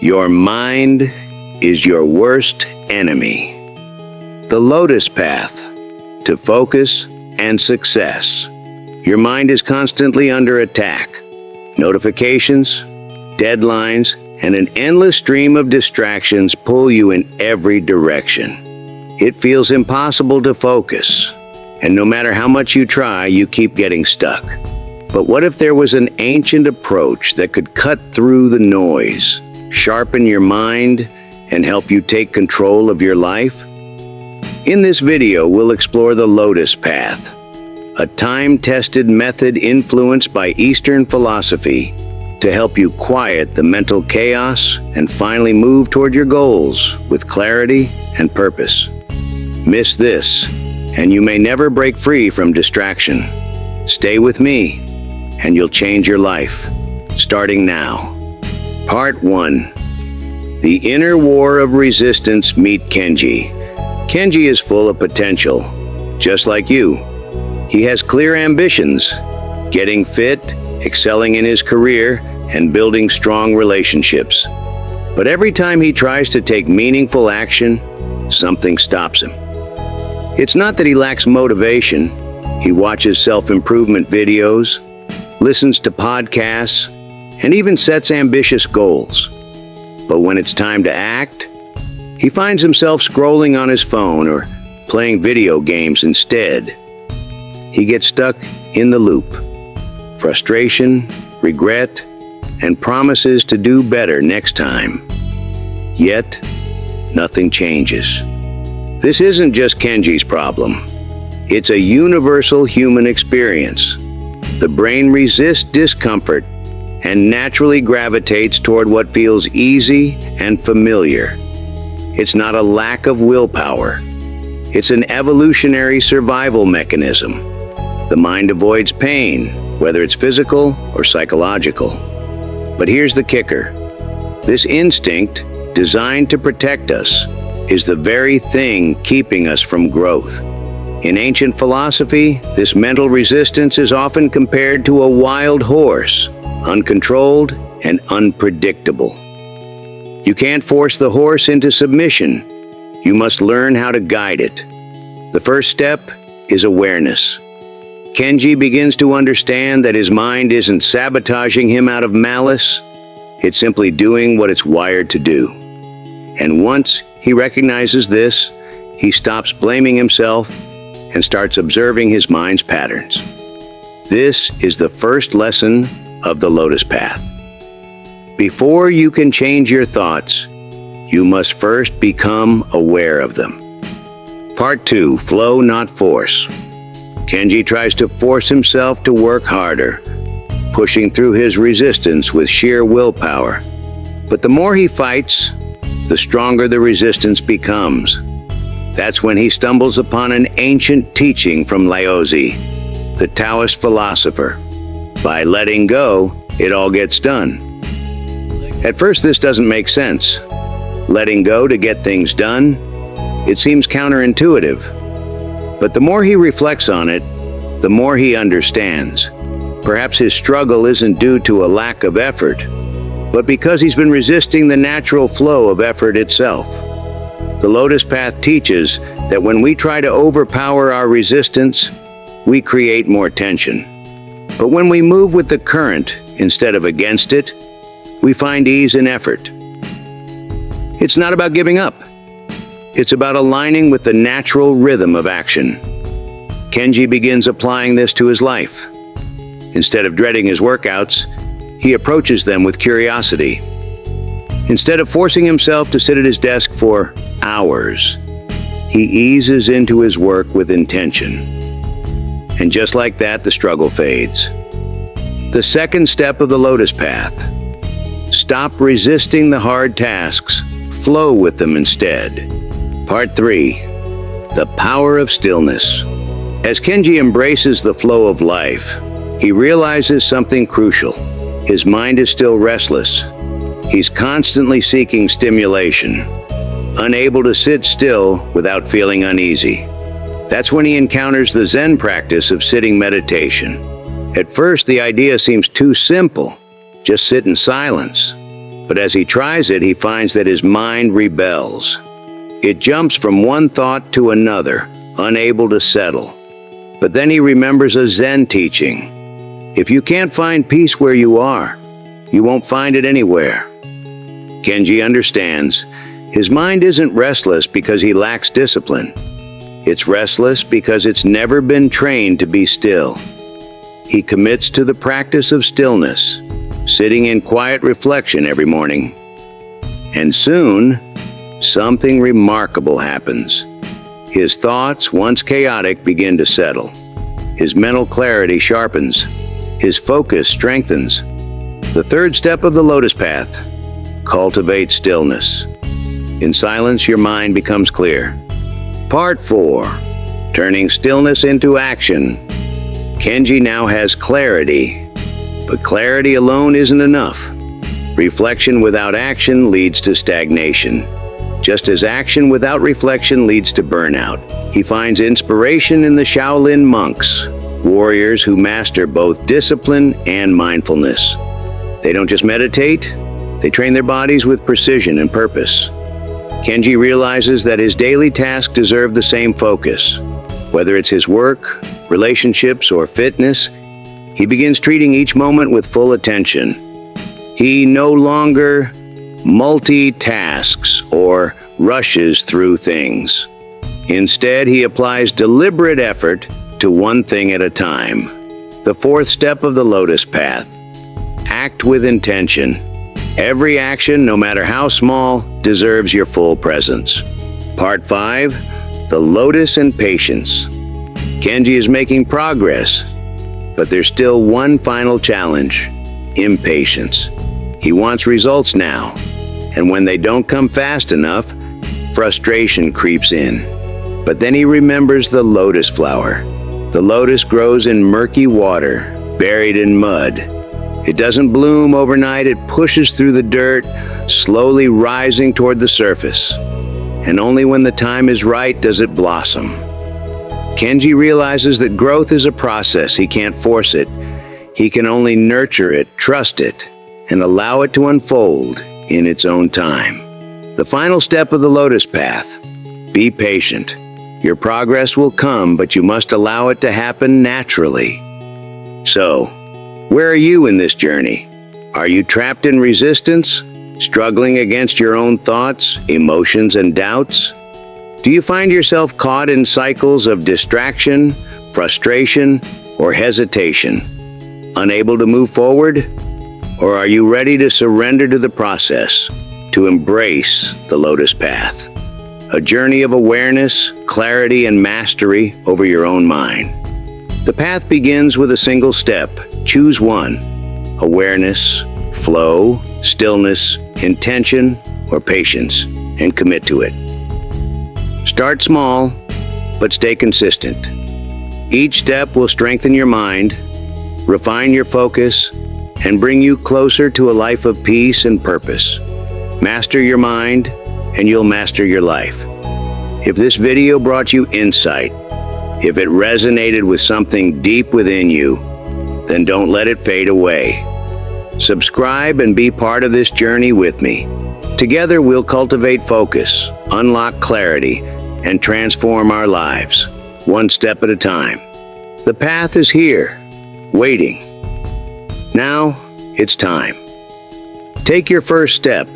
Your mind is your worst enemy. The Lotus Path to focus and success. Your mind is constantly under attack. Notifications, deadlines, and an endless stream of distractions pull you in every direction. It feels impossible to focus, and no matter how much you try, you keep getting stuck. But what if there was an ancient approach that could cut through the noise, sharpen your mind, and help you take control of your life? In this video, we'll explore the Lotus Path, a time-tested method influenced by Eastern philosophy to help you quiet the mental chaos and finally move toward your goals with clarity and purpose. Miss this, and you may never break free from distraction. Stay with me, and you'll change your life, starting now. Part 1. The Inner War of Resistance. Meet Kenji. Kenji is full of potential, just like you. He has clear ambitions, getting fit, excelling in his career, and building strong relationships. But every time he tries to take meaningful action, something stops him. It's not that he lacks motivation. He watches self-improvement videos, listens to podcasts, and even sets ambitious goals. But when it's time to act, he finds himself scrolling on his phone or playing video games instead. He gets stuck in the loop. Frustration, regret, and promises to do better next time. Yet, nothing changes. This isn't just Kenji's problem. It's a universal human experience. The brain resists discomfort and naturally gravitates toward what feels easy and familiar. It's not a lack of willpower. It's an evolutionary survival mechanism. The mind avoids pain, whether it's physical or psychological. But here's the kicker. This instinct, designed to protect us, is the very thing keeping us from growth. In ancient philosophy, this mental resistance is often compared to a wild horse, uncontrolled and unpredictable. You can't force the horse into submission. You must learn how to guide it. The first step is awareness. Kenji begins to understand that his mind isn't sabotaging him out of malice. It's simply doing what it's wired to do. And once he recognizes this, he stops blaming himself and starts observing his mind's patterns. This is the first lesson of the Lotus Path. Before you can change your thoughts, you must first become aware of them. Part 2. Flow, not force. Kenji tries to force himself to work harder, pushing through his resistance with sheer willpower. But the more he fights, the stronger the resistance becomes. That's when he stumbles upon an ancient teaching from Laozi, the Taoist philosopher. By letting go, it all gets done. At first, this doesn't make sense. Letting go to get things done? It seems counterintuitive. But the more he reflects on it, the more he understands. Perhaps his struggle isn't due to a lack of effort, but because he's been resisting the natural flow of effort itself. The Lotus Path teaches that when we try to overpower our resistance, we create more tension. But when we move with the current instead of against it, we find ease in effort. It's not about giving up. It's about aligning with the natural rhythm of action. Kenji begins applying this to his life. Instead of dreading his workouts, he approaches them with curiosity. Instead of forcing himself to sit at his desk for hours, he eases into his work with intention. And just like that, the struggle fades. The second step of the Lotus Path. Stop resisting the hard tasks. Flow with them instead. Part 3. The Power of Stillness. As Kenji embraces the flow of life, he realizes something crucial. His mind is still restless. He's constantly seeking stimulation, unable to sit still without feeling uneasy. That's when he encounters the Zen practice of sitting meditation. At first, the idea seems too simple. Just sit in silence. But as he tries it, he finds that his mind rebels. It jumps from one thought to another, unable to settle. But then he remembers a Zen teaching. If you can't find peace where you are, you won't find it anywhere. Kenji understands. His mind isn't restless because he lacks discipline. It's restless because it's never been trained to be still. He commits to the practice of stillness, sitting in quiet reflection every morning. And soon, something remarkable happens. His thoughts, once chaotic, begin to settle. His mental clarity sharpens. His focus strengthens. The third step of the Lotus Path: cultivate stillness. In silence, your mind becomes clear. Part 4. Turning stillness into action. Kenji now has clarity, but clarity alone isn't enough. Reflection without action leads to stagnation, just as action without reflection leads to burnout. He finds inspiration in the Shaolin monks, warriors who master both discipline and mindfulness. They don't just meditate, they train their bodies with precision and purpose. Kenji realizes that his daily tasks deserve the same focus. Whether it's his work, relationships, or fitness, he begins treating each moment with full attention. He no longer multitasks or rushes through things. Instead, he applies deliberate effort to one thing at a time. The fourth step of the Lotus Path: act with intention. Every action, no matter how small, deserves your full presence. Part 5. The Lotus and Patience. Kenji is making progress, but there's still one final challenge: impatience. He wants results now, and when they don't come fast enough, frustration creeps in. But then he remembers the lotus flower. The lotus grows in murky water, buried in mud. It doesn't bloom overnight, it pushes through the dirt, slowly rising toward the surface. And only when the time is right does it blossom. Kenji realizes that growth is a process. He can't force it. He can only nurture it, trust it, and allow it to unfold in its own time. The final step of the Lotus Path: be patient. Your progress will come, but you must allow it to happen naturally. So, where are you in this journey? Are you trapped in resistance, struggling against your own thoughts, emotions, and doubts? Do you find yourself caught in cycles of distraction, frustration, or hesitation, unable to move forward? Or are you ready to surrender to the process, to embrace the Lotus Path? A journey of awareness, clarity, and mastery over your own mind. The path begins with a single step. Choose one: awareness, flow, stillness, intention, or patience, and commit to it. Start small, but stay consistent. Each step will strengthen your mind, refine your focus, and bring you closer to a life of peace and purpose. Master your mind, and you'll master your life. If this video brought you insight, if it resonated with something deep within you, then don't let it fade away. Subscribe and be part of this journey with me. Together we'll cultivate focus, unlock clarity, and transform our lives, one step at a time. The path is here, waiting. Now, it's time. Take your first step.